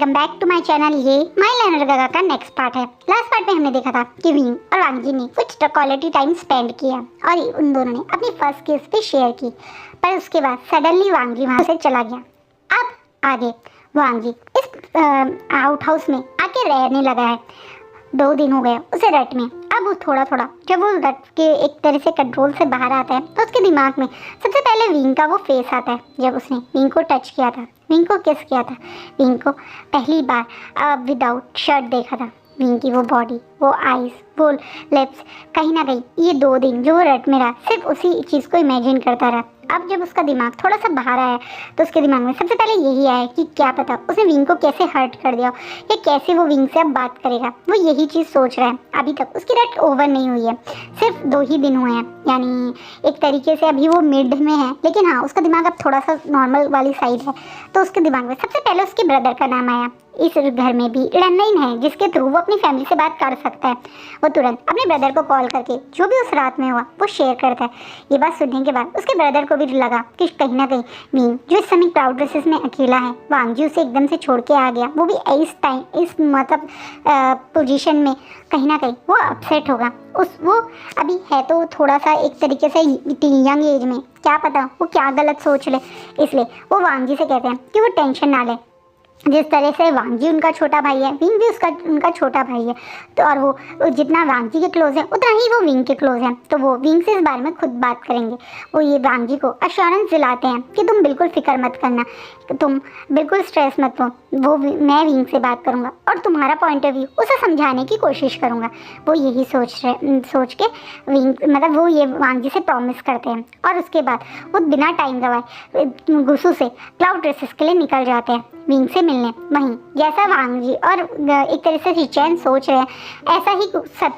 Welcome back to my channel. ये my learner गगा का नेक्स्ट पार्ट है। लास्ट पार्ट में हमने देखा था कि विंग और वांगजी ने कुछ क्वालिटी टाइम स्पेंड किया और उन दोनों ने अपनी फर्स्ट किस भी शेयर की, पर उसके बाद सडनली वांगजी वहां से चला गया। अब आगे वांगजी इस आउट हाउस में आके रहने लगा है। 2 दिन हो गए उसे रट में। अब वो थोड़ा थोड़ा जब वो रट के एक तरह से कंट्रोल से बाहर आता है तो उसके दिमाग में सबसे पहले विंग का वो फेस आता है। जब उसने विंग को टच किया था, विंग को किस किया था, विंग को पहली बार विदाउट शर्ट देखा था। विंग की वो बॉडी, वो आईज, वो लिप्स, कहीं ना कहीं ये 2 दिन जो वो रट में रहा सिर्फ उसी चीज़ को इमेजिन करता रहा। अब जब उसका दिमाग थोड़ा सा बाहर आया तो उसके दिमाग में सबसे पहले यही आया कि क्या पता उसने विंग को कैसे हर्ट कर दिया या कैसे वो विंग से अब बात करेगा। वो यही चीज़ सोच रहा है। अभी तक उसकी रट ओवर नहीं हुई है, सिर्फ 2 ही दिन हुए हैं, यानी एक तरीके से अभी वो मिड में है। लेकिन हाँ, उसका दिमाग अब थोड़ा सा नॉर्मल वाली साइड है। तो उसके दिमाग में सबसे पहले उसके ब्रदर का नाम आया। इस घर में भी लैंडलाइन है जिसके थ्रू वो अपनी फैमिली से बात कर सकता है। वो तुरंत अपने ब्रदर को कॉल करके जो भी उस रात में हुआ वो शेयर करता है। ये बात सुनने के बाद उसके ब्रदर को भी लगा कि कहीं ना कहीं विंग जो इस समय क्राउड रेसेस में अकेला है, वांगजी उसे एकदम से छोड़ के आ गया, वो भी इस मतलब पोजीशन में, कहीं ना कहीं वो अपसेट होगा। वो अभी है तो थोड़ा सा एक तरीके से यंग एज में, क्या पता वो क्या गलत सोच ले। इसलिए वो वांगजी से कहते हैं कि वो टेंशन ना ले। जिस तरह से वांगजी उनका छोटा भाई है, विंग भी उनका छोटा भाई है, तो और वो जितना वांगजी के क्लोज है उतना ही वो विंग के क्लोज हैं। तो वो विंग से इस बारे में खुद बात करेंगे। वो ये वांगजी को अश्योरेंस दिलाते हैं कि तुम बिल्कुल फिक्र मत करना, तुम बिल्कुल स्ट्रेस मत लो, मैं विंग से बात करूँगा और तुम्हारा पॉइंट ऑफ व्यू उसे समझाने की कोशिश करूँगा। वो यही सोच के विंग मतलब वो ये वांगजी से प्रॉमिस करते हैं। और उसके बाद वो बिना टाइम गवाए गुस्सू से क्लाउड रेसेस के लिए निकल जाते हैं विंग से मिलने। वहीं जैसा वांगजी और एक तरह से शिचैन सोच रहे हैं ऐसा ही सब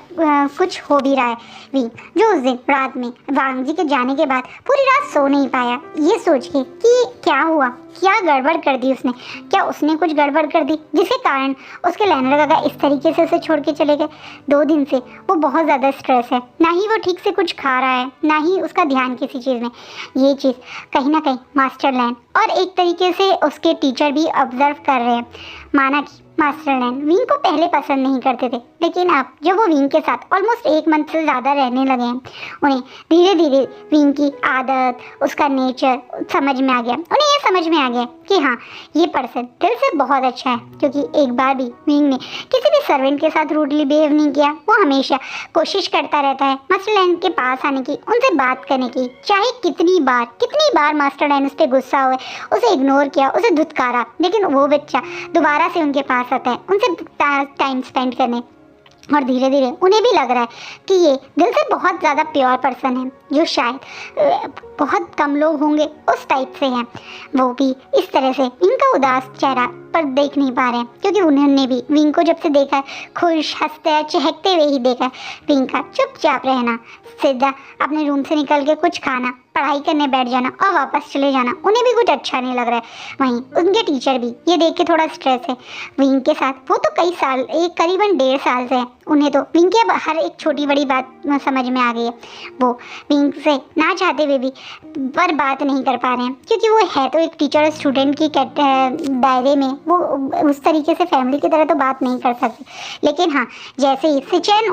कुछ हो भी रहा है। विंग जो उस दिन रात में वांगजी के जाने के बाद पूरी रात सो नहीं पाया, ये सोच के कि क्या हुआ, क्या गड़बड़ कर दी उसने, क्या उसने कुछ गड़बड़ कर दी जिसके कारण उसके लर्नर गगा इस तरीके से उसे छोड़ के चले गए। 2 दिन से वो बहुत ज़्यादा स्ट्रेस है, ना ही वो ठीक से कुछ खा रहा है, ना ही उसका ध्यान किसी चीज़ में। ये चीज़ कहीं ना कहीं मास्टरलैंड और एक तरीके से उसके टीचर भी ऑब्जर्व कर रहे हैं। माना कि मास्टरलैंड विंग को पहले पसंद नहीं करते थे, लेकिन अब जब वो विंग के साथ ऑलमोस्ट 1 मंथ से ज़्यादा रहने लगे हैं, उन्हें धीरे धीरे विंग की आदत, उसका नेचर समझ में आ गया। उन्हें ये समझ में आ गया कि हाँ, ये पर्सन दिल से बहुत अच्छा है, क्योंकि एक बार भी विंग ने किसी भी सर्वेंट के साथ रूडली बिहेव नहीं किया। वो हमेशा कोशिश करता रहता है मास्टरलैंड के पास आने की, उनसे बात करने की, चाहे कितनी बार मास्टरलैंड उस पर गुस्सा हुए, उसे इग्नोर किया, उसे धुतकारा, लेकिन वो बच्चा दोबारा से उनके पास आता है उनसे टाइम स्पेंड करने। और धीरे धीरे उन्हें भी लग रहा है कि ये दिल से बहुत ज़्यादा प्योर पर्सन है, जो शायद बहुत कम लोग होंगे उस टाइप से हैं। वो भी इस तरह से इनका उदास चेहरा पर देख नहीं पा रहे हैं, क्योंकि उन्होंने भी विंग को जब से देखा है खुश, हंसते चहकते हुए ही देखा है। विंग का चुपचाप रहना, सीधा अपने रूम से निकल के कुछ खाना, पढ़ाई करने बैठ जाना और वापस चले जाना, उन्हें भी कुछ अच्छा नहीं लग रहा है। वहीं उनके टीचर भी ये देख के थोड़ा स्ट्रेस है विंग के साथ। वो तो कई साल, करीबन 1.5 साल से है, उन्हें तो विंग की अब हर एक छोटी बड़ी बात समझ में आ गई है। वो विंग से ना चाहते हुए भी पर बात नहीं कर पा रहे हैं, क्योंकि वो है तो एक टीचर और स्टूडेंट की दायरे में, वो उस तरीके से फैमिली की तरह तो बात नहीं कर सकते। लेकिन हाँ, जैसे ही शिचैन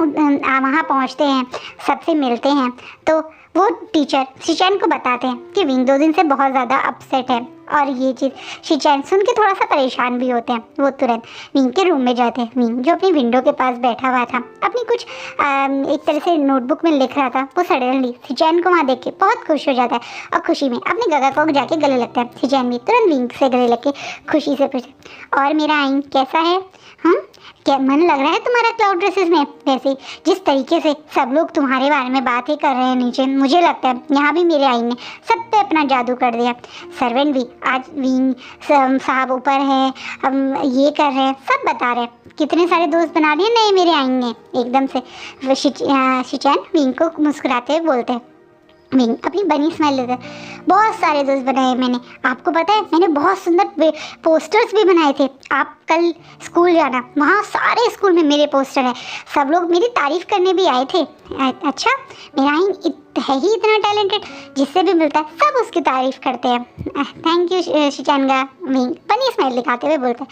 वहाँ पहुँचते हैं, सबसे मिलते हैं, तो वो टीचर शिचैन को बताते हैं कि विंग 2 दिन से बहुत ज़्यादा अपसेट है। और ये चीज़ शिचैन सुन के थोड़ा सा परेशान भी होते हैं। वो तुरंत विंग के रूम में जाते हैं। विंग जो अपनी विंडो के पास बैठा हुआ था, अपनी कुछ एक तरह से नोटबुक में लिख रहा था, वो सडनली शिचैन को वहाँ देख के बहुत खुश हो जाता है और खुशी में अपने गगा को जाके गले लगता है। शिचैन भी तुरंत विंग से गले लग के खुशी से पूछे, और मेरा आइन कैसा है? क्या मन लग रहा है तुम्हारा क्लाउड रेसेस में? वैसे जिस तरीके से सब लोग तुम्हारे बारे में बातें कर रहे हैं नीचे, मुझे लगता है यहाँ भी मेरे आइन ने सब पे अपना जादू कर दिया। सर्वेंट भी आज विंग साहब ऊपर है, हम ये कर रहे हैं, सब बता रहे हैं। कितने सारे दोस्त बना दिए नए मेरे आइन ने। एकदम से शिचैन विंग को मुस्कुराते हुए बोलते हैं। विंग अपनी बनी स्माइल लेते, बहुत सारे दोस्त बनाए मैंने। आपको पता है मैंने बहुत सुंदर पोस्टर्स भी बनाए थे। आप कल स्कूल जाना, वहाँ सारे स्कूल में मेरे पोस्टर है, सब लोग मेरी तारीफ़ करने भी आए थे। अच्छा, मेरा ही है ही इतना टैलेंटेड, जिससे भी मिलता है सब उसकी तारीफ़ करते हैं। थैंक यू शिचैन का। विंग बनी स्माइल दिखाते हुए बोलते हैं।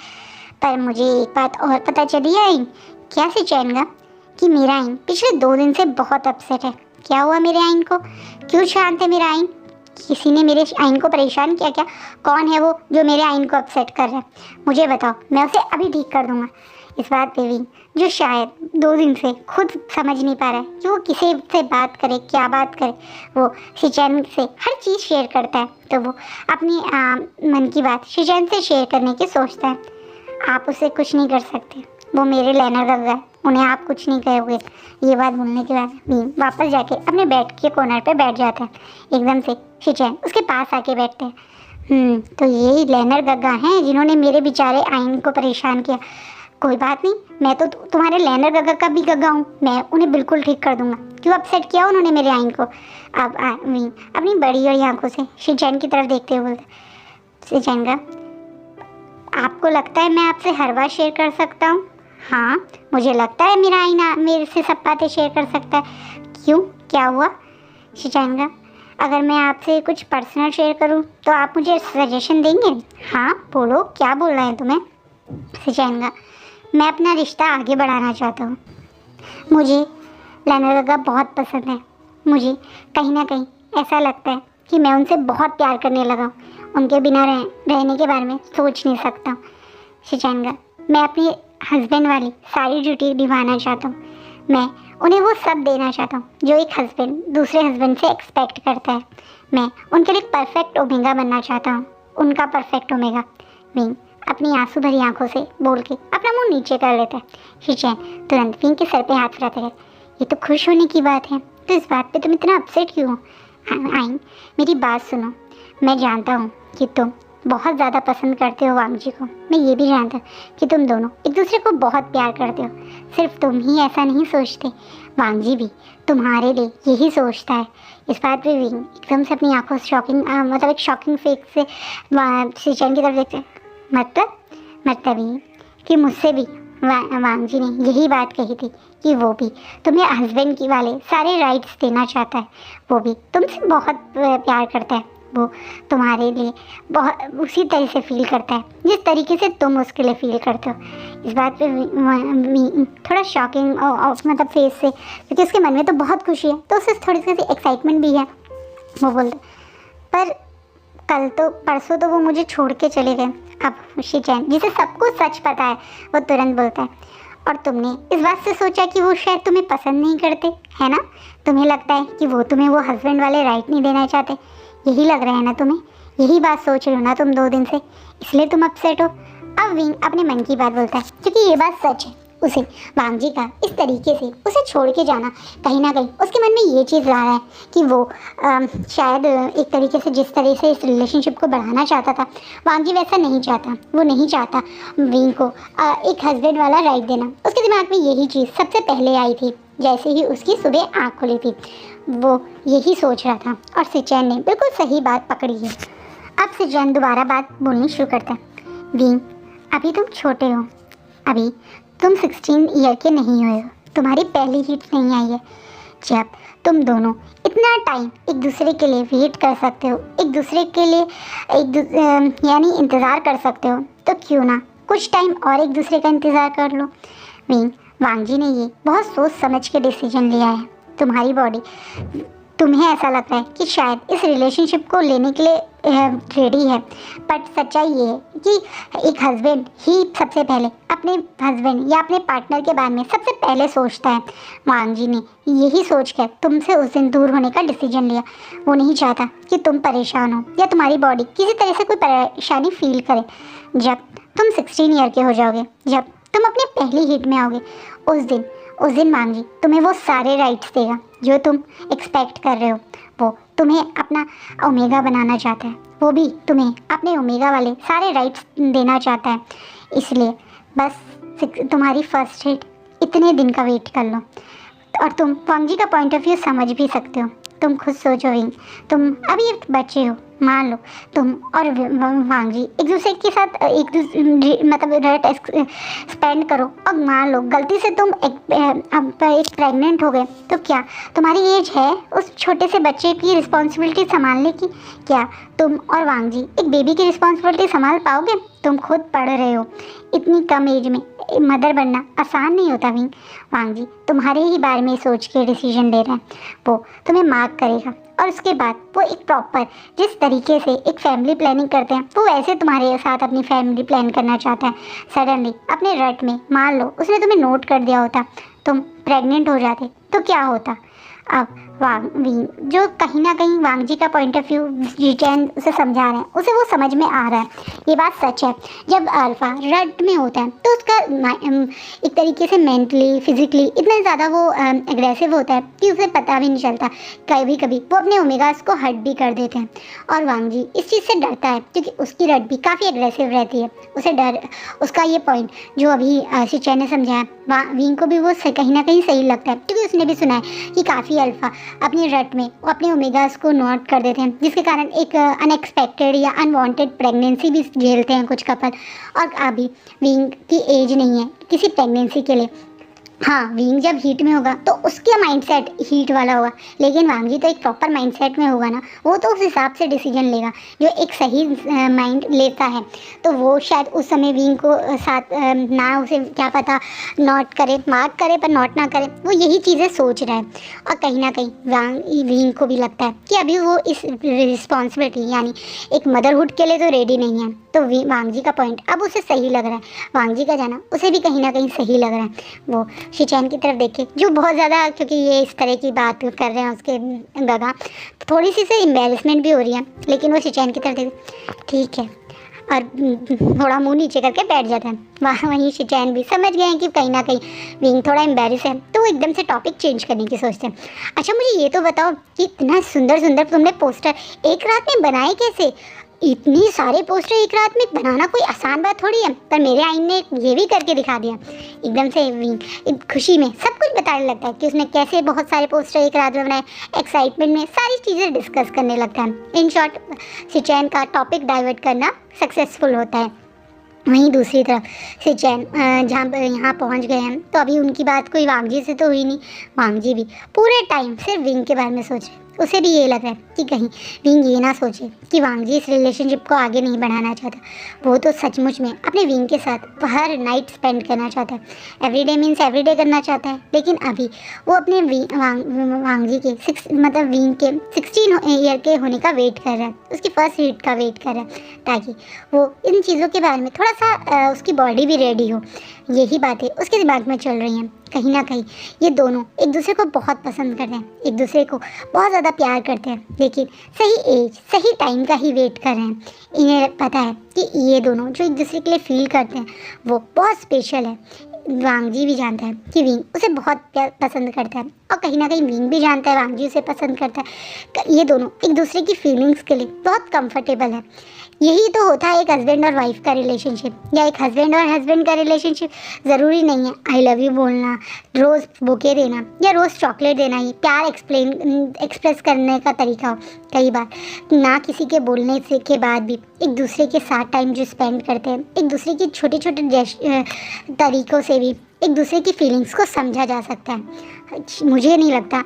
पर मुझे एक बात और पता चली है आइन, क्या सिचैन का, कि मेरा आइन पिछले 2 दिन से बहुत अपसेट है। क्या हुआ मेरे आइन को? क्यों शांत है मेरा आइन? किसी ने मेरे आइन को परेशान किया क्या? कौन है वो जो मेरे आइन को अपसेट कर रहा है? मुझे बताओ, मैं उसे अभी ठीक कर दूंगा। इस बात पे भी जो शायद 2 दिन से खुद समझ नहीं पा रहा है कि वो किसी से बात करे, क्या बात करे। वो शिचैन से हर चीज़ शेयर करता है, तो वो अपनी मन की बात शिचैन से शेयर करने की सोचता है। आप उसे कुछ नहीं कर सकते, वो मेरे लेनर गगा है, उन्हें आप कुछ नहीं कहोगे। ये बात बोलने के बाद भी वापस जाके अपने बेड के कॉर्नर पे बैठ जाता है। एकदम से शिचैन उसके पास आके बैठते हैं। तो यही लेनर गगा हैं जिन्होंने मेरे बेचारे आइन को परेशान किया। कोई बात नहीं, मैं तो तुम्हारे लेनर गगा का भी गगा हूँ, मैं उन्हें बिल्कुल ठीक कर दूंगा। क्यों अपसेट किया उन्होंने मेरे आइन को? अब अपनी बड़ी बड़ी आंखों से शिचैन की तरफ देखते हुए बोलते, शिचैन का, आपको लगता है मैं आपसे हर बात शेयर कर सकता हूँ? हाँ, मुझे लगता है मेरा आईना मेरे से सब बातें शेयर कर सकता है। क्यों, क्या हुआ? शिचैन का, अगर मैं आपसे कुछ पर्सनल शेयर करूँ तो आप मुझे सजेशन देंगे? हाँ बोलो, क्या बोलना है तुम्हें? शिचैन का, मैं अपना रिश्ता आगे बढ़ाना चाहता हूँ। मुझे लेनर गगा बहुत पसंद है। मुझे कहीं ना कहीं ऐसा लगता है कि मैं उनसे बहुत प्यार करने लगा हूँ। उनके बिना रहने के बारे में सोच नहीं सकता हूँ। शिचैन का, मैं अपनी हस्बैंड वाली सारी ड्यूटी निभाना चाहता हूँ। मैं उन्हें वो सब देना चाहता हूँ जो एक हस्बैंड दूसरे हस्बैंड से एक्सपेक्ट करता है। मैं उनके लिए परफेक्ट ओमेगा बनना चाहता हूँ, उनका परफेक्ट ओमेगा। विंग अपनी आंसू भरी आंखों से बोल के अपना मुंह नीचे कर लेता है। शिचैन तुरंत विंग के सर पे हाथ फिराता है। ये तो खुश होने की बात है, तो इस बात पे तुम इतना अपसेट क्यों हो? आइन, मेरी बात सुनो। मैं जानता हूँ कि तुम बहुत ज़्यादा पसंद करते हो वांग जी को। मैं ये भी जानता हूँ कि तुम दोनों एक दूसरे को बहुत प्यार करते हो। सिर्फ तुम ही ऐसा नहीं सोचते, वांग जी भी तुम्हारे लिए यही सोचता है। इस बात पे विंग एकदम से अपनी आंखों से शॉकिंग मतलब एक शॉकिंग फेस से शिचैन की तरफ देखते। मतलब ये कि मुझसे भी वांग जी ने यही बात कही थी कि वो भी तुम्हें हस्बैंड की वाले सारे राइट्स देना चाहता है। वो भी तुमसे बहुत प्यार करता है। वो तुम्हारे लिए बहुत उसी तरह से फील करता है जिस तरीके से तुम उसके लिए फील करते हो। इस बात पे थोड़ा शॉकिंग मतलब फेस से, क्योंकि उसके मन में तो बहुत खुशी है, तो उससे थोड़ी सी एक्साइटमेंट भी है। वो बोलते, पर कल तो परसों तो वो मुझे छोड़ के चले गए। अब शिचैन जिसे सब कुछ सच पता है वो तुरंत बोलता है, और तुमने इस बात से सोचा कि वो शायद तुम्हें पसंद नहीं करते, है ना? तुम्हें लगता है कि वो तुम्हें वो हस्बैंड वाले राइट नहीं देना चाहते, यही लग रहा है ना तुम्हें? यही बात सोच रहे हो ना तुम 2 दिन से, इसलिए तुम अपसेट हो। अब विंग अपने मन की बात बोलता है, क्योंकि ये बात सच है। उसे वांग जी का इस तरीके से उसे छोड़ के जाना कहीं ना कहीं उसके मन में ये चीज़ ला रहा है कि वो शायद एक तरीके से जिस तरह से इस रिलेशनशिप को बढ़ाना चाहता था, वांग जी वैसा नहीं चाहता। वो नहीं चाहता विंग को एक हस्बैंड वाला राइट देना। उसके दिमाग में यही चीज़ सबसे पहले आई थी जैसे ही उसकी सुबह आँख खुली थी। वो यही सोच रहा था, और शिचैन ने बिल्कुल सही बात पकड़ी है। अब शिचैन दोबारा बात बोलनी शुरू करता है। विंग, अभी तुम छोटे हो, अभी तुम 16 ईयर के नहीं हुए हो, तुम्हारी पहली हिट नहीं आई है। जब तुम दोनों इतना टाइम एक दूसरे के लिए वेट कर सकते हो, एक दूसरे के लिए यानी इंतज़ार कर सकते हो, तो क्यों ना कुछ टाइम और एक दूसरे का इंतज़ार कर लो। विंग, वांग जी ने ये बहुत सोच समझ के डिसीजन लिया है। तुम्हारी बॉडी, तुम्हें ऐसा लगता है कि शायद इस रिलेशनशिप को लेने के लिए रेडी है, बट सच्चाई ये है कि एक हस्बैंड ही सबसे पहले अपने हस्बैंड या अपने पार्टनर के बारे में सबसे पहले सोचता है। वांग जी ने यही सोचकर तुमसे उस दिन दूर होने का डिसीजन लिया। वो नहीं चाहता कि तुम परेशान हो या तुम्हारी बॉडी किसी तरह से कोई परेशानी फील करे। जब तुम 16 ईयर के हो जाओगे, जब तुम अपनी पहली हिट में आओगे, उस दिन वांग जी तुम्हें वो सारे राइट्स देगा जो तुम एक्सपेक्ट कर रहे हो। वो तुम्हें अपना ओमेगा बनाना चाहता है, वो भी तुम्हें अपने ओमेगा वाले सारे राइट्स देना चाहता है। इसलिए बस तुम्हारी फर्स्ट हिट इतने दिन का वेट कर लो। और तुम वांग जी का पॉइंट ऑफ व्यू समझ भी सकते हो। तुम खुद सोचो विंग, तुम अभी एक बच्चे हो। मान लो तुम और वांग जी एक दूसरे के साथ एक दूसरे मतलब रेट स्पेंड करो, और मान लो गलती से तुम अब एक प्रेग्नेंट हो गए, तो क्या तुम्हारी एज है उस छोटे से बच्चे की रिस्पॉन्सिबिलिटी संभालने की? क्या तुम और वांग जी एक बेबी की रिस्पॉन्सिबिलिटी संभाल पाओगे? तुम खुद पढ़ रहे हो, इतनी कम एज में मदर बनना आसान नहीं होता विंग। वांग जी तुम्हारे ही बारे में सोच के डिसीजन ले रहे हैं, वो तुम्हें मार्क करेगा, और उसके बाद वो एक प्रॉपर जिस तरीके से एक फैमिली प्लानिंग करते हैं वो वैसे तुम्हारे साथ अपनी फैमिली प्लान करना चाहता है। सडनली अपने रट में मान लो उसने तुम्हें नोट कर दिया होता, तुम प्रेग्नेंट हो जाते, तो क्या होता? अब वांग जो कहीं ना कहीं वांग जी का पॉइंट ऑफ व्यू जिचैन उसे समझा रहे हैं, उसे वो समझ में आ रहा है, ये बात सच है। जब अल्फा रट में होता है तो उसका एक तरीके से मेंटली फिजिकली इतना ज़्यादा वो एग्रेसिव होता है कि उसे पता भी नहीं चलता। कभी कभी वो अपने ओमेगास को हर्ट भी कर देते हैं, और वांग जी इस चीज़ से डरता है क्योंकि उसकी रट भी काफ़ी एग्रेसिव रहती है। उसे डर, उसका ये पॉइंट जो अभी जिचैन ने समझाया, विंग को भी वो कहीं ना कहीं सही लगता है, क्योंकि उसने भी सुना है कि काफ़ी अल्फा अपने रट में वो अपने ओमेगास को नोट कर देते हैं, जिसके कारण एक अनएक्सपेक्टेड या अनवांटेड प्रेगनेंसी भी झेलते हैं कुछ कपल। और अभी विंग की एज नहीं है किसी प्रेगनेंसी के लिए। हाँ, विंग जब हीट में होगा तो उसका माइंडसेट हीट वाला होगा, लेकिन वांग जी तो एक प्रॉपर माइंडसेट में होगा ना, वो तो उस हिसाब से डिसीजन लेगा जो एक सही माइंड लेता है। तो वो शायद उस समय विंग को साथ ना, उसे क्या पता नॉट करे, मार्क करे पर नॉट ना करे, वो यही चीज़ें सोच रहा है। और कहीं ना कहीं विंग को भी लगता है कि अभी वो इस रिस्पॉन्सिबिलिटी यानी एक मदरहुड के लिए तो रेडी नहीं है। तो वांग जी का पॉइंट अब उसे सही लग रहा है, वांग जी का जाना उसे भी कहीं ना कहीं सही लग रहा है। वो जिचैन की तरफ देखे जो बहुत ज़्यादा, क्योंकि ये इस तरह की बात कर रहे हैं उसके दादा, तो थोड़ी सी से एम्बेरसमेंट भी हो रही है, लेकिन वो जिचैन की तरफ देखे ठीक है, और थोड़ा मुंह नीचे करके बैठ जाता है। वहीं जिचैन भी समझ गए हैं कि कहीं ना कहीं विंग थोड़ा एम्बेरस है, तो वो एकदम से टॉपिक चेंज करने की सोचते हैं। अच्छा मुझे ये तो बताओ कि इतना सुंदर सुंदर तुमने पोस्टर एक रात में बनाए कैसे? इतनी सारे पोस्टर एक रात में बनाना कोई आसान बात थोड़ी है, पर मेरे आइन ने ये भी करके दिखा दिया। एकदम से विंग खुशी में सब कुछ बताने लगता है कि उसने कैसे बहुत सारे पोस्टर एक रात में बनाए, एक्साइटमेंट में सारी चीज़ें डिस्कस करने लगता है। इन शॉर्ट जिचैन का टॉपिक डाइवर्ट करना सक्सेसफुल होता है। वहीं दूसरी तरफ जिचैन जहाँ पर यहाँ पहुँच गए हैं, तो अभी उनकी बात कोई वांग जी से तो हुई नहीं। वांग जी भी पूरे टाइम सिर्फ विंग के बारे में सोच रहे। उसे भी ये लग रहा है कि कहीं विंग ये ना सोचे कि वांग जी इस रिलेशनशिप को आगे नहीं बढ़ाना चाहता। वो तो सचमुच में अपने विंग के साथ हर नाइट स्पेंड करना चाहता है, एवरीडे मीन्स एवरीडे करना चाहता है। लेकिन अभी वो अपने वांग जी के मतलब विंग के 16 ईयर के होने का वेट कर रहा है, उसकी फर्स्ट हीट का वेट कर रहा है, ताकि वो इन चीज़ों के बारे में थोड़ा सा उसकी बॉडी भी रेडी हो। यही बातें उसके दिमाग में चल रही हैं। कहीं ना कहीं ये दोनों एक दूसरे को बहुत पसंद करते हैं, एक दूसरे को बहुत ज़्यादा प्यार करते हैं, लेकिन सही एज सही टाइम का ही वेट कर रहे हैं। इन्हें पता है कि ये दोनों जो एक दूसरे के लिए फील करते हैं वो बहुत स्पेशल है। वांग जी भी जानता है कि विंग उसे बहुत पसंद करता है, और कहीं ना कहीं विंग भी जानता है वांग जी उसे पसंद करता है। ये दोनों एक दूसरे की फीलिंग्स के लिए बहुत कंफर्टेबल है। यही तो होता है एक हस्बैंड और वाइफ का रिलेशनशिप, या एक हस्बैंड और हस्बैंड का रिलेशनशिप। ज़रूरी नहीं है आई लव यू बोलना, रोज़ बुके देना या रोज़ चॉकलेट देना ही प्यार एक्सप्रेस करने का तरीका हो। कई बार ना किसी के बोलने से के बाद भी एक दूसरे के साथ टाइम जो स्पेंड करते हैं, एक दूसरे की छोटे छोटे तरीक़ों से भी एक दूसरे की फीलिंग्स को समझा जा सकता है। मुझे नहीं लगता,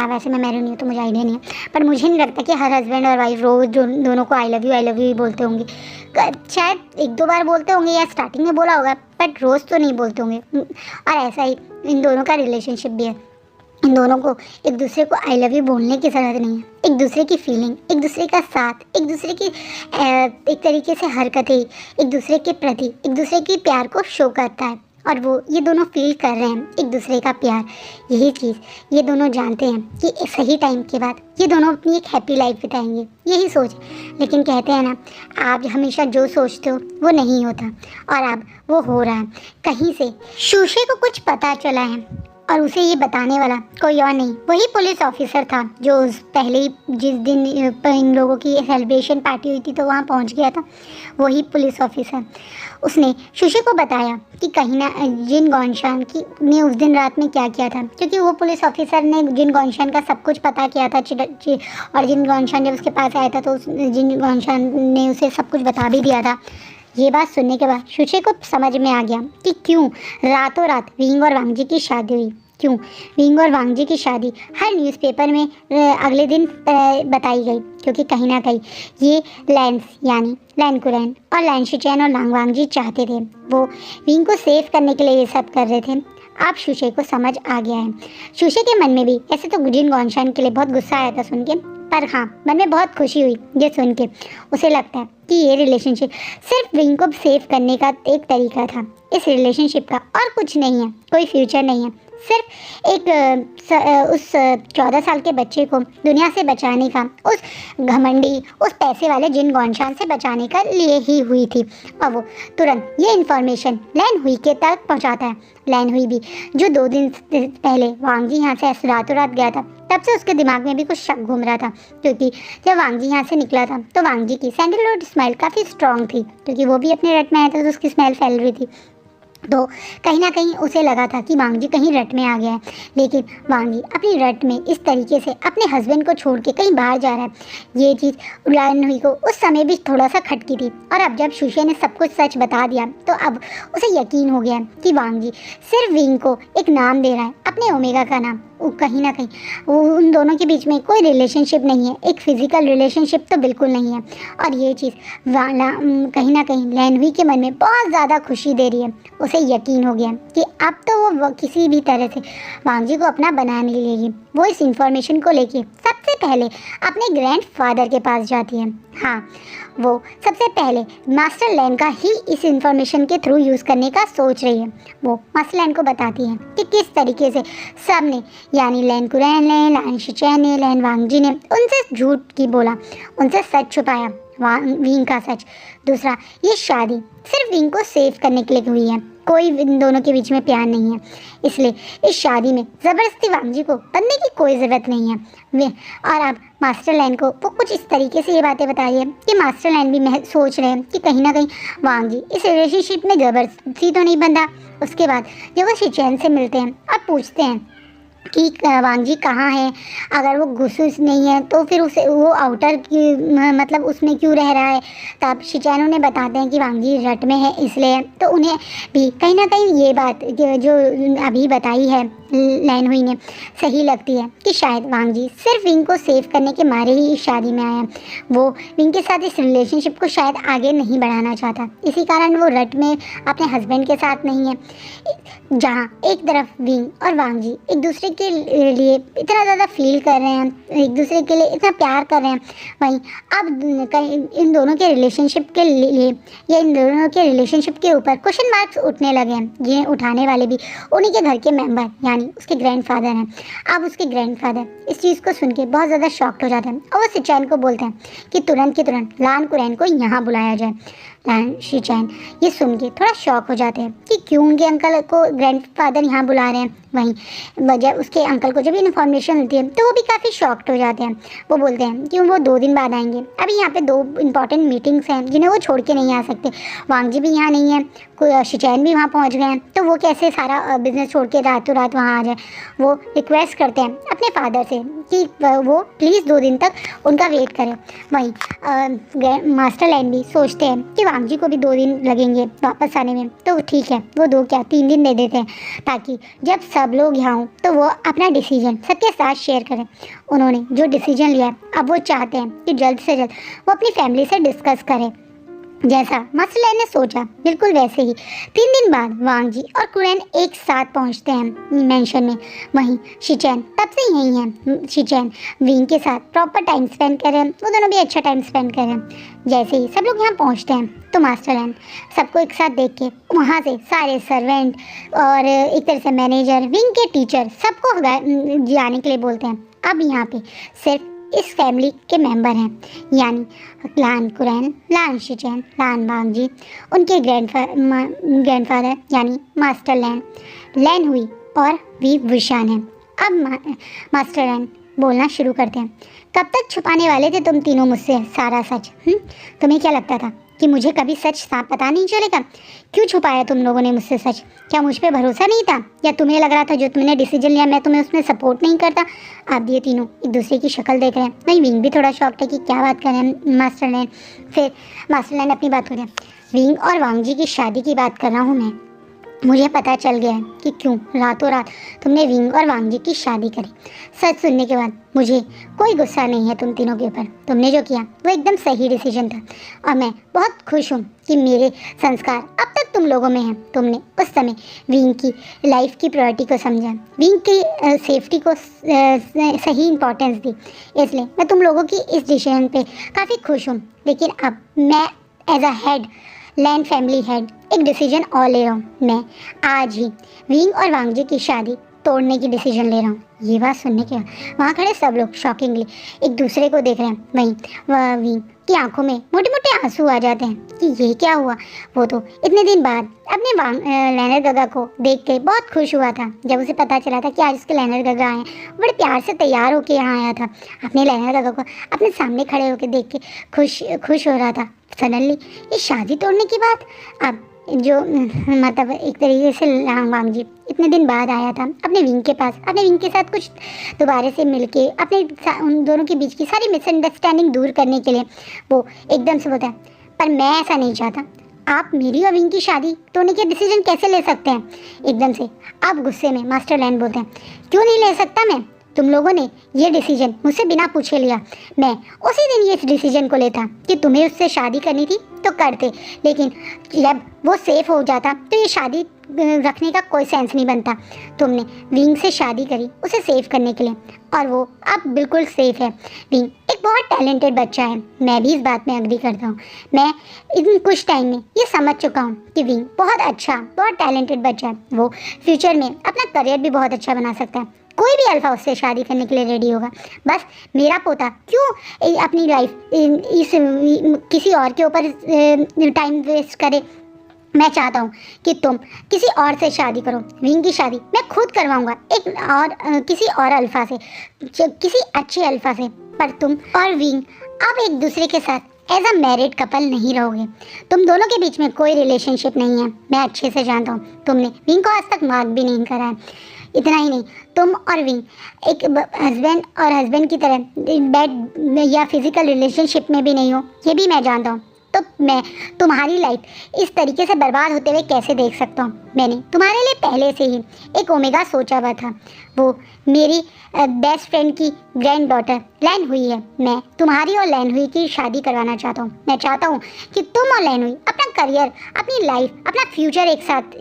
वैसे मैं मैरिड नहीं हूँ तो मुझे आइडिया नहीं है, पर मुझे नहीं लगता कि हर हस्बैंड और वाइफ रोज़ दोनों को आई लव यू ही बोलते होंगे। शायद एक दो बार बोलते होंगे या स्टार्टिंग में बोला होगा, बट रोज़ तो नहीं बोलते होंगे। और ऐसा ही इन दोनों का रिलेशनशिप भी है। इन दोनों को एक दूसरे को आई लव यू बोलने की ज़रूरत नहीं है। एक दूसरे की फीलिंग, एक दूसरे का साथ, एक दूसरे की एक तरीके से हरकतें एक दूसरे के प्रति एक दूसरे के प्यार को शो करता है, और वो ये दोनों फील कर रहे हैं एक दूसरे का प्यार। यही चीज़ ये दोनों जानते हैं कि सही टाइम के बाद ये दोनों अपनी एक हैप्पी लाइफ बिताएंगे, यही सोच। लेकिन कहते हैं ना, आप हमेशा जो सोचते हो वो नहीं होता, और अब वो हो रहा है। कहीं से शूशे को कुछ पता चला है और उसे ये बताने वाला कोई और नहीं, वही पुलिस ऑफिसर था जो पहले ही जिस दिन इन लोगों की सेलिब्रेशन पार्टी हुई थी तो वहाँ पहुँच गया था। वही पुलिस ऑफिसर उसने शुशी को बताया कि कहीं ना जिन गौनशान की ने उस दिन रात में क्या किया था, क्योंकि वो पुलिस ऑफिसर ने जिन गौनशान का सब कुछ पता किया था और जिन गौनशान जब उसके पास आया था तो जिन गौनशान ने उसे सब कुछ बता भी दिया था। ये बात सुनने के बाद शुशी को समझ में आ गया कि क्यों रातों रात विंग और वांगजी की शादी हुई, क्यों विंग और वांगजी की शादी हर न्यूज़पेपर में अगले दिन बताई गई, क्योंकि कहीं ना कहीं ये लैंस यानी लैन कुरैन और लैन शिचैन और लांग वांगजी चाहते थे। वो विंग को सेव करने के लिए ये सब कर रहे थे। अब शुशे को समझ आ गया है। शुशे के मन में भी ऐसे तो जिन गौनशान के लिए बहुत गुस्सा आया था सुन के, पर हाँ मन में बहुत खुशी हुई ये सुन के। उसे लगता है कि ये रिलेशनशिप सिर्फ विंग को सेव करने का एक तरीका था। इस रिलेशनशिप का और कुछ नहीं है, कोई फ्यूचर नहीं है, सिर्फ एक उस 14 साल के बच्चे को दुनिया से बचाने का, उस घमंडी उस पैसे वाले जिन गौनशान से बचाने का लिए ही हुई थी। और वो तुरंत ये इन्फॉर्मेशन लैन हुई के तक पहुंचाता है। लैन हुई भी जो 2 दिन पहले वांगजी यहाँ से रातों रात गया था, तब से उसके दिमाग में भी कुछ शक घूम रहा था, क्योंकि जब वांगजी यहाँ से निकला था तो वांगजी की सैंडलवुड स्मेल काफ़ी स्ट्रॉन्ग थी, क्योंकि वो भी अपने रट में आया था तो उसकी स्मेल फैल रही थी। तो कहीं ना कहीं उसे लगा था कि वांगजी कहीं रट में आ गया है, लेकिन वांगजी अपनी रट में इस तरीके से अपने हस्बैंड को छोड़ के कहीं बाहर जा रहा है। ये चीज़ लैन हुई को उस समय भी थोड़ा सा खटकी थी, और अब जब शुशे ने सब कुछ सच बता दिया तो अब उसे यकीन हो गया कि वांगजी सिर्फ विंग को एक नाम दे रहा है, अपने ओमेगा का नाम। कहीं ना कहीं उन दोनों के बीच में कोई रिलेशनशिप नहीं है, एक फिजिकल रिलेशनशिप तो बिल्कुल नहीं है। और ये चीज़ कहीं ना कहीं लैन हुई के मन में बहुत ज़्यादा खुशी दे रही है। उसे यकीन हो गया कि अब तो वो किसी भी तरह से वांगजी को अपना बना नहीं लेगी। वो इस इंफॉर्मेशन को लेके सबसे पहले अपने ग्रैंडफादर के पास जाती है। हाँ, वो सबसे पहले मास्टर लैन का ही इस इंफॉर्मेशन के थ्रू यूज़ करने का सोच रही है। वो मास्टर लैन को बताती है कि किस तरीके से सब ने यानी लैन कुरैन ने, लैन शिचैन ने, लैन वांगजी ने उनसे झूठ की बोला, उनसे सच छुपाया, विंग का सच। दूसरा, ये शादी सिर्फ विंग को सेव करने के लिए हुई है, कोई इन दोनों के बीच में प्यार नहीं है। इसलिए इस शादी में ज़बरदस्ती वांगजी को बनने की कोई ज़रूरत नहीं है। और अब मास्टर लैन को वो कुछ इस तरीके से ये बातें बताई है कि मास्टर लैन भी सोच रहे हैं कि कहीं ना कहीं वांगजी इस रिलेशनशिप में ज़बरदस्ती तो नहीं बंधा। उसके बाद जब वो शिचैन से मिलते हैं और पूछते हैं कि वांगजी कहाँ है, अगर वो घुसूस नहीं है तो फिर उसे वो आउटर की मतलब उसमें क्यों रह रहा है, तब शिचैन उन्हें बताते हैं कि वांगजी रट में है। इसलिए तो उन्हें भी कहीं ना कहीं ये बात जो अभी बताई है लैन हुई ने सही लगती है कि शायद वांगजी सिर्फ विंग को सेव करने के मारे ही इस शादी में आया। वो विंग के साथ इस रिलेशनशिप को शायद आगे नहीं बढ़ाना चाहता, इसी कारण वो रट में अपने हस्बैंड के साथ नहीं है। जहाँ एक तरफ विंग और वांगजी एक दूसरे के लिए इतना ज़्यादा फील कर रहे हैं, एक दूसरे के लिए इतना प्यार कर रहे हैं, वहीं अब इन दोनों के रिलेशनशिप के लिए या इन दोनों के रिलेशनशिप के ऊपर क्वेश्चन मार्क्स उठने लगे हैं, जिन्हें उठाने वाले भी उन्हीं के घर के मेंबर यानी उसके ग्रैंडफादर हैं। अब उसके ग्रैंडफादर इस चीज़ को सुन के बहुत ज़्यादा शॉक्ड हो जाते हैं और वो शिचैन को बोलते हैं कि तुरंत लान कुरैन को यहाँ बुलाया जाए। शिचैन ये सुन के थोड़ा शॉक हो जाते हैं कि क्यों उनके अंकल को ग्रैंडफादर यहाँ बुला रहे हैं। वहीं वजह उसके अंकल को जब इन्फॉर्मेशन मिलती है तो वो भी काफ़ी शॉक्ड हो जाते हैं। वो बोलते हैं कि वो 2 दिन बाद आएंगे, अभी यहाँ पे 2 इंपॉर्टेंट मीटिंग्स हैं जिन्हें वो छोड़ के नहीं आ सकते। वांगजी भी यहाँ नहीं है, कोई शिचैन भी वहाँ पहुँच गए हैं, तो वो कैसे सारा बिजनेस छोड़ के रातों रात वहाँ आ जाए। वो रिक्वेस्ट करते हैं अपने फादर से कि वो प्लीज़ 2 दिन तक उनका वेट करें। वहीं मास्टर लैन भी सोचते हैं कि वांगजी को भी 2 दिन लगेंगे वापस आने में, तो ठीक है वो 2 क्या 3 दिन दे देते हैं, ताकि जब सब लोग यहाँ हों तो वो अपना डिसीजन सबके साथ शेयर करें। उन्होंने जो डिसीजन लिया अब वो चाहते हैं कि जल्द से जल्द वो अपनी फैमिली से डिस्कस करें। जैसा मास्टर लैन ने सोचा बिल्कुल वैसे ही 3 दिन बाद वांगजी और कुरैन एक साथ पहुंचते हैं मेंशन में। वहीं शिचैन तब से यही है। शिचैन विंग के साथ प्रॉपर टाइम स्पेंड कर रहे हैं, वो दोनों भी अच्छा टाइम स्पेंड कर रहे हैं। जैसे ही सब लोग यहाँ पहुँचते हैं तो मास्टर लैन सबको एक साथ देख के वहाँ से सारे सर्वेंट और एक तरह से मैनेजर, विंग के टीचर सबको जाने के लिए बोलते हैं। अब यहाँ पे सिर्फ इस फैमिली के मेंबर हैं, यानी लान कुरैन, लान शिचैन, लान वांगजी, उनके ग्रैंडफादर यानी मास्टर लैन, लैन हुई और वी विशान है। अब मास्टरलाइन बोलना शुरू करते हैं। कब तक छुपाने वाले थे तुम तीनों मुझसे सारा सच? तुम्हें क्या लगता था कि मुझे कभी सच साफ पता नहीं चलेगा? क्यों छुपाया तुम लोगों ने मुझसे सच? क्या मुझ पे भरोसा नहीं था, या तुम्हें लग रहा था जो तुमने डिसीजन लिया मैं तुम्हें उसमें सपोर्ट नहीं करता? आप ये तीनों एक दूसरे की शक्ल देख रहे हैं। नहीं, विंग भी थोड़ा शॉक्ड है कि क्या बात कर रहे हैं मास्टरलाइन। फिर मास्टरलाइन अपनी बात कर रहे हैं। विंग और वांग जी की शादी की बात कर रहा हूँ मैं। मुझे पता चल गया है कि क्यों रातों रात तुमने विंग और वांग जी की शादी करी। सच सुनने के बाद मुझे कोई गुस्सा नहीं है तुम तीनों के ऊपर। तुमने जो किया वो एकदम सही डिसीजन था और मैं बहुत खुश हूँ कि मेरे संस्कार अब तक तुम लोगों में हैं। तुमने उस समय विंग की लाइफ की प्रायोरिटी को समझा, विंग की सेफ्टी को सही इंपॉर्टेंस दी, इसलिए मैं तुम लोगों की इस डिसीजन पे काफ़ी खुश हूँ। लेकिन अब मैं as a head, land family head, एक डिसीजन और ले रहा हूँ। मैं आज ही विंग और वांग जी की शादी तोड़ने की डिसीजन ले रहा हूँ। ये बात सुनने के बाद वहाँ खड़े सब लोग शॉकिंगली एक दूसरे को देख रहे हैं। वहीं वह विंग की आंखों में मोटे मोटे आंसू आ जाते हैं कि ये क्या हुआ। वो तो इतने दिन बाद अपने लैनर गगा को देख के बहुत खुश हुआ था। जब उसे पता चला था कि आज उसके लैनर गगा आए, बड़े प्यार से तैयार होके यहाँ आया था। अपने लैनर गगा को अपने सामने खड़े होकर देख के खुश हो रहा था। सडनली ये शादी तोड़ने की बात, अब जो मतलब एक तरीके से वांग जी इतने दिन बाद आया था अपने विंग के पास, अपने विंग के साथ कुछ दोबारा से मिलके अपने उन दोनों के बीच की सारी मिसअंडरस्टैंडिंग दूर करने के लिए वो एकदम से बोलता है, पर मैं ऐसा नहीं चाहता। आप मेरी और विंग की शादी तोड़ने के डिसीजन कैसे ले सकते हैं? एकदम से अब गुस्से में मास्टरलाइन बोलते हैं, क्यों नहीं ले सकता मैं? तुम लोगों ने ये डिसीजन मुझसे बिना पूछे लिया। मैं उसी दिन ये डिसीजन को लेता कि तुम्हें उससे शादी करनी थी तो करते, लेकिन जब वो सेफ हो जाता तो ये शादी रखने का कोई सेंस नहीं बनता। तुमने विंग से शादी करी उसे सेव करने के लिए, और वो अब बिल्कुल सेफ है। विंग एक बहुत टैलेंटेड बच्चा है, मैं भी इस बात में एग्री करता हूँ। मैं इन कुछ टाइम में ये समझ चुका हूँ कि विंग बहुत अच्छा, बहुत टैलेंटेड बच्चा है। वो फ्यूचर में अपना करियर भी बहुत अच्छा बना सकता है। कोई भी अल्फा उससे शादी करने के लिए रेडी होगा। बस मेरा पोता क्यों अपनी लाइफ इस किसी और के ऊपर टाइम वेस्ट करे? मैं चाहता हूँ कि तुम किसी और से शादी करो। विंग की शादी मैं खुद करवाऊँगा एक और किसी और अल्फा से, किसी अच्छे अल्फा से। पर तुम और विंग अब एक दूसरे के साथ एज अ मैरिड कपल नहीं रहोगे। तुम दोनों के बीच में कोई रिलेशनशिप नहीं है। मैं अच्छे से जानता हूँ तुमने विंग को आज तक मार्क भी नहीं करा है। इतना ही नहीं, तुम और विंग एक हस्बैंड और हस्बैंड की तरह बैड या फिजिकल रिलेशनशिप में भी नहीं हो, ये भी मैं जानता हूँ। तो मैं तुम्हारी लाइफ इस तरीके से बर्बाद होते हुए कैसे देख सकता हूँ? मैंने तुम्हारे लिए पहले से ही एक ओमेगा सोचा हुआ था। वो मेरी बेस्ट फ्रेंड की ग्रैंड डॉटर लैन हुई है। मैं तुम्हारी और लैन हुई की शादी करवाना चाहता हूँ। मैं चाहता हूँ कि तुम और लैन हुई अपना करियर, अपनी लाइफ, अपना फ्यूचर एक साथ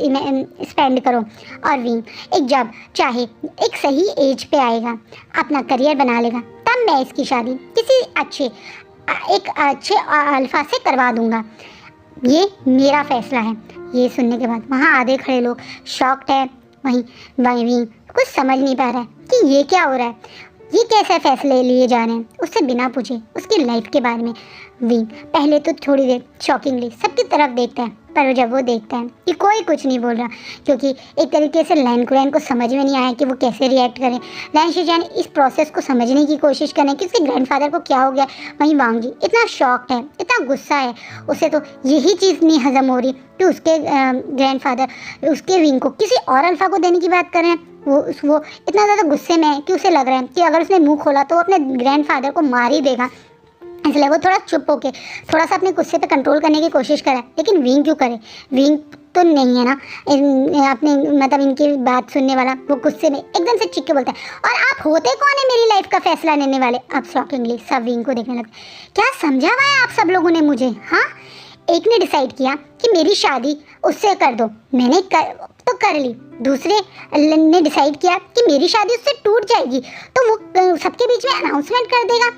स्पेंड करो। और विंग एक जब चाहे एक सही एज पे आएगा, अपना करियर बना लेगा, तब मैं इसकी शादी किसी एक अच्छे अल्फा से करवा दूंगा। ये मेरा फैसला है। ये सुनने के बाद वहाँ आधे खड़े लोग शॉक्ड है। वहीं विंग कुछ समझ नहीं पा रहा है कि ये क्या हो रहा है, ये कैसे फैसले लिए जा रहे हैं उससे बिना पूछे उसकी लाइफ के बारे में। विंग पहले तो थोड़ी देर शॉकिंगली सबकी तरफ देखता है, पर जब वो देखता है कि कोई कुछ नहीं बोल रहा, क्योंकि एक तरीके से लैन को समझ में नहीं आया कि वो कैसे रिएक्ट करें। लैन शिजान इस प्रोसेस को समझने की कोशिश करें कि उसके ग्रैंडफादर को क्या हो गया। वहीं वांग जी इतना शॉक्ड है, इतना गुस्सा है, उसे तो यही चीज़ नहीं हजम हो रही कि उसके ग्रैंडफादर उसके विंग को किसी और अल्फा को देने की बात कर रहे हैं। वो इतना ज़्यादा गुस्से में है कि उसे लग रहा है कि अगर उसने मुंह खोला तो वो अपने ग्रैंडफादर को मार ही देगा। इसलिए वो थोड़ा चुप होके थोड़ा सा अपने गुस्से पे कंट्रोल करने की कोशिश करे। लेकिन विंग क्यों करे? विंग तो नहीं है ना अपने मतलब इनकी बात सुनने वाला। वो गुस्से में एकदम से चिक के बोलता है, और आप होते कौन है मेरी लाइफ का फैसला लेने वाले? अब शॉकिंगली सब विंग को देखने लगे। क्या समझा हुआ है आप सब लोगों ने मुझे? हाँ, एक ने डिसाइड किया कि मेरी शादी उससे कर दो, मैंने तो कर ली। दूसरे ने डिसाइड किया कि मेरी शादी उससे टूट जाएगी, तो वो सबके बीच में अनाउंसमेंट कर देगा।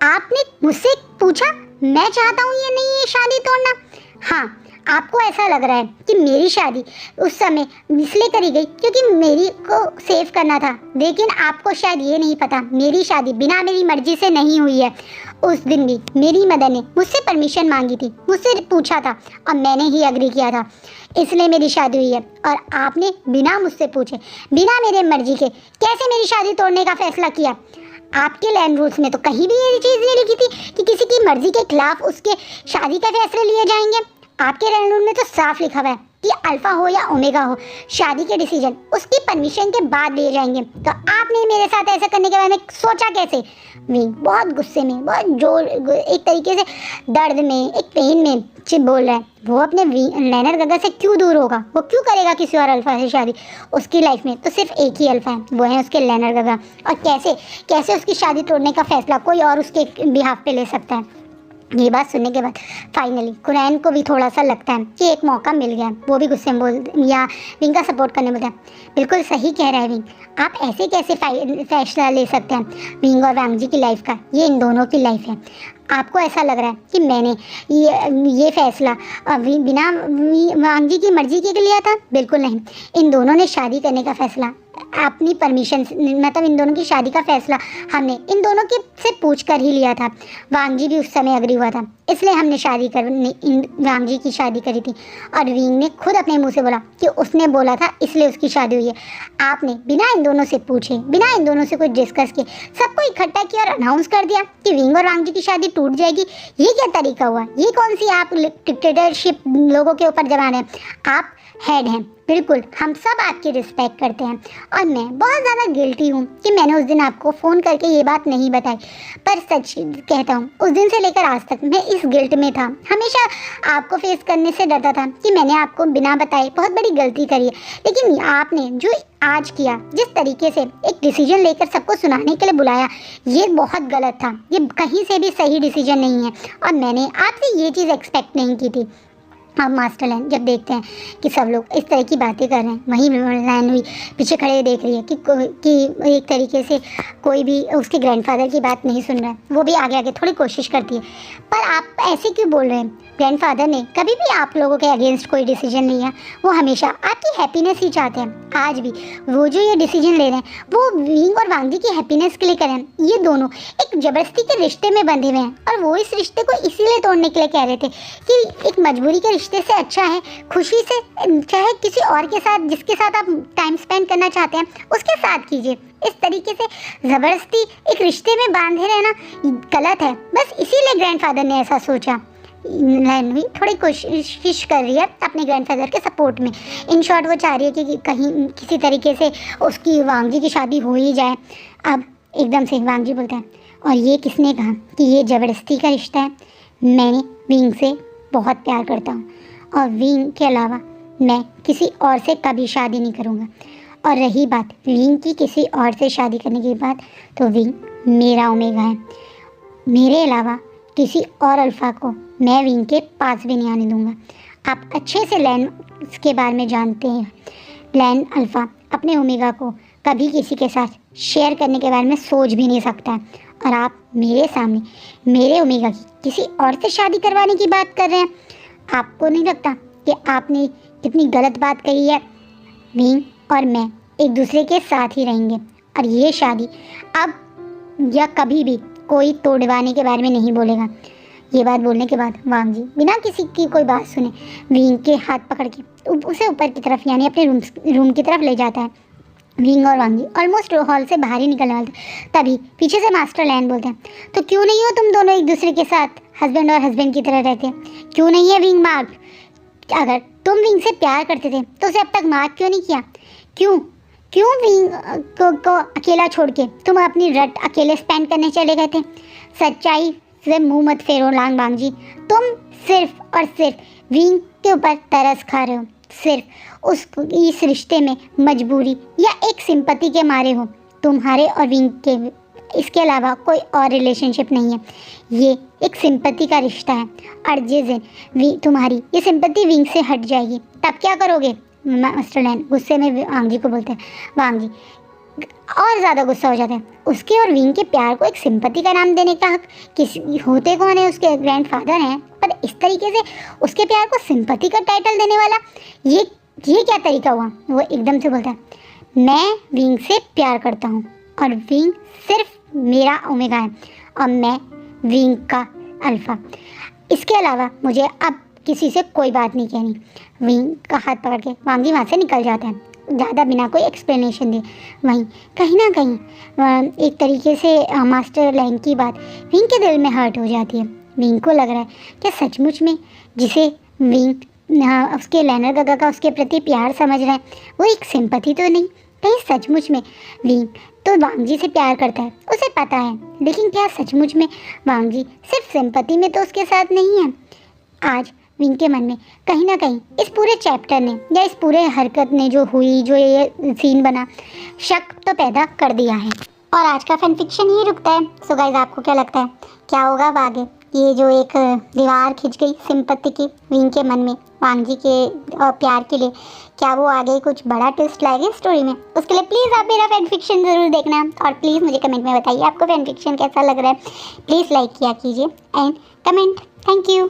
आपने मुझसे पूछा, मैं चाहता हूँ ये नहीं, ये शादी तोड़ना। हाँ, आपको ऐसा लग रहा है कि मेरी शादी उस समय इसलिए करी गई क्योंकि मेरी को सेव करना था, लेकिन आपको शायद ये नहीं पता मेरी शादी बिना मेरी मर्जी से नहीं हुई है। उस दिन भी मेरी मदर ने मुझसे परमिशन मांगी थी, मुझसे पूछा था और मैंने ही अग्री किया था, इसलिए मेरी शादी हुई है। और आपने बिना मुझसे पूछे, बिना मेरे मर्जी के कैसे मेरी शादी तोड़ने का फैसला किया? आपके लैंड रूल्स में तो कहीं भी ये चीज़ नहीं लिखी थी कि किसी की मर्जी के खिलाफ उसके शादी का फैसले लिए जाएंगे। आपके लैंड रूल में तो साफ लिखा हुआ है कि अल्फा हो या ओमेगा हो, शादी के डिसीजन उसकी परमिशन के बाद लिए जाएंगे। तो आपने मेरे साथ ऐसा करने के बारे में सोचा कैसे? विंग बहुत गुस्से में, बहुत जोर, एक तरीके से दर्द में, एक पेन में चिप बोल रहा है। वो अपने लेनर गगा से क्यों दूर होगा? वो क्यों करेगा किसी और अल्फा से शादी? उसकी लाइफ में तो सिर्फ एक ही अल्फा है, वो है उसके लेनर गगा। और कैसे कैसे उसकी शादी तोड़ने का फैसला कोई और उसके बिहाफ पे ले सकता है? ये बात सुनने के बाद फाइनली कुरैन को भी थोड़ा सा लगता है कि एक मौका मिल गया। वो भी गुस्से में बोल या विंग का सपोर्ट करने बोलता है। बिल्कुल सही कह रहा है विंग, आप ऐसे कैसे फैसला ले सकते हैं विंग और वांग जी की लाइफ का? ये इन दोनों की लाइफ है। आपको ऐसा लग रहा है कि मैंने ये फैसला बिना वांग जी की मर्जी के लिया था? बिल्कुल नहीं। इन दोनों ने शादी करने का फैसला अपनी परमिशन, मतलब इन दोनों की शादी का फैसला हमने इन दोनों के से पूछ कर ही लिया था। वांग जी भी उस समय अग्री हुआ था, इसलिए हमने शादी करने वांग जी की शादी करी थी। और विंग ने खुद अपने मुंह से बोला कि उसने बोला था इसलिए उसकी शादी हुई है। आपने बिना इन दोनों से पूछे, बिना इन दोनों से कुछ डिस्कस किए सबको इकट्ठा किया और अनाउंस कर दिया कि विंग और वांग जी की शादी टूट जाएगी। ये क्या तरीका हुआ? ये कौन सी आप डिक्टेटरशिप लोगों के ऊपर जमा रहे हैं? आप हेड हैं, बिल्कुल हम सब आपकी रिस्पेक्ट करते हैं। और मैं बहुत ज़्यादा गिल्टी हूँ कि मैंने उस दिन आपको फ़ोन करके ये बात नहीं बताई। पर सच कहता हूँ, उस दिन से लेकर आज तक मैं इस गिल्ट में था। हमेशा आपको फेस करने से डरता था कि मैंने आपको बिना बताए बहुत बड़ी गलती करी है। लेकिन आपने जो आज किया, जिस तरीके से एक डिसीजन लेकर सबको सुनाने के लिए बुलाया, ये बहुत गलत था। ये कहीं से भी सही डिसीजन नहीं है और मैंने आपसे ये चीज़ एक्सपेक्ट नहीं की थी। अब मास्टरलैंड जब देखते हैं कि सब लोग इस तरह की बातें कर रहे हैं, वहीं लैन हुई पीछे खड़े देख रही है कि एक तरीके से कोई भी उसके ग्रैंडफादर की बात नहीं सुन रहा है। वो भी आगे आगे थोड़ी कोशिश करती है, पर आप ऐसे क्यों बोल रहे हैं? ग्रैंडफादर ने कभी भी आप लोगों के अगेंस्ट कोई डिसीजन नहीं है। वो हमेशा आपकी हैप्पीनेस ही चाहते हैं। आज भी वो जो ये डिसीजन ले रहे हैं वो विंग और वांग जी की हैप्पीनेस के लिए कर रहे हैं। ये दोनों एक ज़बरदस्ती के रिश्ते में बंधे हुए हैं और वो इस रिश्ते को इसीलिए तोड़ने के लिए कह रहे थे कि एक मजबूरी के रिश्ते से अच्छा है खुशी से, चाहे किसी और के साथ जिसके साथ आप टाइम स्पेंड करना चाहते हैं उसके साथ कीजिए। इस तरीके से ज़बरदस्ती एक रिश्ते में बांधे रहना गलत है। बस इसीलिए ग्रैंडफादर ने ऐसा सोचा। लैन भी थोड़ी कोशिश कर रही है अपने ग्रैंडफादर के सपोर्ट में। इन शॉर्ट वो चाह रही है कि कहीं किसी तरीके से उसकी वांग जी की शादी हो ही जाए। अब एकदम से वांग जी बोलता है, और ये किसने कहा कि ये ज़बरदस्ती का रिश्ता है? मैंने विंग से बहुत प्यार करता हूँ और विंग के अलावा मैं किसी और से कभी शादी नहीं करूँगा। और रही बात विंग की किसी और से शादी करने की बात, तो विंग मेरा ओमेगा है। मेरे अलावा किसी और अल्फ़ा को मैं विंग के पास भी नहीं आने दूंगा। आप अच्छे से लैन के बारे में जानते हैं। लैन अल्फ़ा अपने ओमेगा को कभी किसी के साथ शेयर करने के बारे में सोच भी नहीं सकता। और आप मेरे सामने मेरे ओमेगा की किसी और से शादी करवाने की बात कर रहे हैं। आपको नहीं लगता कि आपने कितनी गलत बात कही है? विंग और मैं एक दूसरे के साथ ही रहेंगे और ये शादी अब या कभी भी कोई तोड़वाने के बारे में नहीं बोलेगा। ये बात बोलने के बाद वांग जी बिना किसी की कोई बात सुने विंग के हाथ पकड़ के उसे ऊपर की तरफ यानी अपने रूम की तरफ ले जाता है। विंग और वांग जी ऑलमोस्ट हॉल से बाहर ही निकलने वाले थे, तभी पीछे से मास्टर लैन बोलते हैं, तो क्यों नहीं हो तुम दोनों एक दूसरे के साथ हस्बैंड और हस्बैंड की तरह रहते? क्यों नहीं है विंग मार्क? अगर तुम विंग से प्यार करते थे तो उसे अब तक मार्क क्यों नहीं किया? क्यों विंग को अकेला छोड़ के तुम अपनी रट अकेले स्पेंड करने चले गए थे? सच्चाई से मुंह मत फेरो वांग जी। तुम सिर्फ और सिर्फ विंग के ऊपर तरस खा रहे हो, सिर्फ इस रिश्ते में मजबूरी या एक सिंपैथी के मारे हो। तुम्हारे और विंग के इसके अलावा कोई और रिलेशनशिप नहीं है। ये एक सिंपैथी का रिश्ता है और जिस दिन तुम्हारी ये सिंपैथी विंग से हट जाएगी तब क्या करोगे? मास्टर लैन गुस्से में वांग जी को बोलते हैं। वांग जी और ज़्यादा गुस्सा हो जाता है। उसके और विंग के प्यार को एक सिंपैथी का नाम देने का हक किसी होते कौन है? उसके ग्रैंडफादर हैं। पर इस तरीके से उसके प्यार को सिंपैथी का टाइटल देने वाला ये क्या तरीका हुआ? वो एकदम से बोलता है, मैं विंग से प्यार करता हूँ और विंग सिर्फ मेरा ओमेगा है और मैं विंग का अल्फा। इसके अलावा मुझे अब किसी से कोई बात नहीं कहनी। विंग का हाथ पकड़ के वांग जी वहाँ से निकल जाता है, ज़्यादा बिना कोई एक्सप्लेनेशन दे। वहीं कहीं ना कहीं एक तरीके से मास्टर लैंग की बात विंग के दिल में हर्ट हो जाती है। विंग को लग रहा है कि सचमुच में जिसे विंग उसके लेनर गगा का उसके प्रति प्यार समझ रहा है वो एक सिंपैथी तो नहीं, कहीं सचमुच में विंग तो वांग जी से प्यार करता है, उसे पता है। लेकिन क्या सचमुच में वांग जी सिर्फ सिंपैथी में तो उसके साथ नहीं है? आज विंग के मन में कहीं ना कहीं इस पूरे चैप्टर ने या इस पूरे हरकत ने जो हुई, जो ये सीन बना, शक तो पैदा कर दिया है। और आज का फैन फिक्शन ही रुकता है। सो गाइस, आपको क्या लगता है क्या होगा अब आगे? ये जो एक दीवार खिंच गई सिंपैथी की विंग के मन में वांग जी के प्यार के लिए, क्या वो आगे कुछ बड़ा ट्विस्ट लाएगी स्टोरी में? उसके लिए प्लीज़ आप मेरा फैन फिक्शन ज़रूर देखना और प्लीज़ मुझे कमेंट में बताइए आपको फैन फिक्शन कैसा लग रहा है। प्लीज़ लाइक किया कीजिए एंड कमेंट। Thank you.